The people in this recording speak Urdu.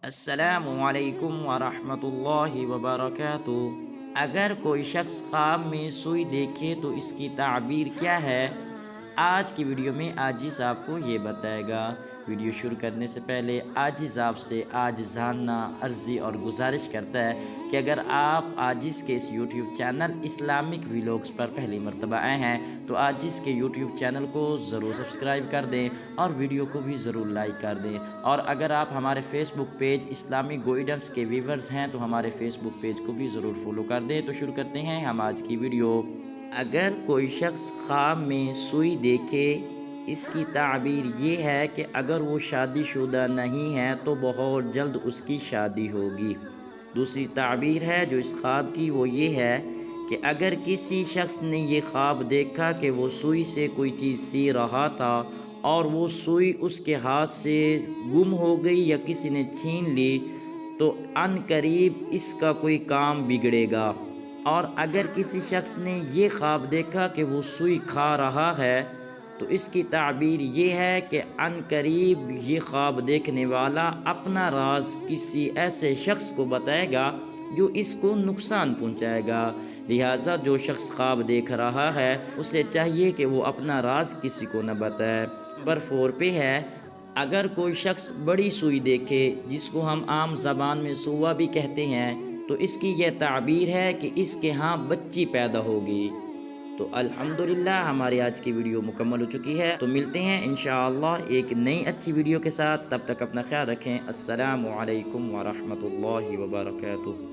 السلام علیکم ورحمۃ اللہ وبرکاتہ۔ اگر کوئی شخص خواب میں سوئی دیکھے تو اس کی تعبیر کیا ہے؟ آج کی ویڈیو میں عاجز آپ کو یہ بتائے گا۔ ویڈیو شروع کرنے سے پہلے عاجز آپ سے عاجزانہ عرضی اور گزارش کرتا ہے کہ اگر آپ عاجز کے اس یوٹیوب چینل اسلامک ویلوگز پر پہلی مرتبہ آئے ہیں تو عاجز کے یوٹیوب چینل کو ضرور سبسکرائب کر دیں اور ویڈیو کو بھی ضرور لائک کر دیں، اور اگر آپ ہمارے فیس بک پیج اسلامک گائیڈنس کے ویورز ہیں تو ہمارے فیس بک پیج کو بھی ضرور فالو کر دیں۔ تو شروع کرتے ہیں ہم آج کی ویڈیو۔ اگر کوئی شخص خواب میں سوئی دیکھے، اس کی تعبیر یہ ہے کہ اگر وہ شادی شدہ نہیں ہے تو بہت جلد اس کی شادی ہوگی۔ دوسری تعبیر ہے جو اس خواب کی، وہ یہ ہے کہ اگر کسی شخص نے یہ خواب دیکھا کہ وہ سوئی سے کوئی چیز سی رہا تھا اور وہ سوئی اس کے ہاتھ سے گم ہو گئی یا کسی نے چھین لی تو عن قریب اس کا کوئی کام بگڑے گا۔ اور اگر کسی شخص نے یہ خواب دیکھا کہ وہ سوئی کھا رہا ہے تو اس کی تعبیر یہ ہے کہ عن قریب یہ خواب دیکھنے والا اپنا راز کسی ایسے شخص کو بتائے گا جو اس کو نقصان پہنچائے گا، لہٰذا جو شخص خواب دیکھ رہا ہے اسے چاہیے کہ وہ اپنا راز کسی کو نہ بتائے۔ نمبر 4 پہ ہے، اگر کوئی شخص بڑی سوئی دیکھے جس کو ہم عام زبان میں سوا بھی کہتے ہیں تو اس کی یہ تعبیر ہے کہ اس کے ہاں بچی پیدا ہوگی۔ تو الحمدللہ ہماری آج کی ویڈیو مکمل ہو چکی ہے، تو ملتے ہیں انشاءاللہ ایک نئی اچھی ویڈیو کے ساتھ، تب تک اپنا خیال رکھیں۔ السلام علیکم ورحمۃ اللہ وبرکاتہ۔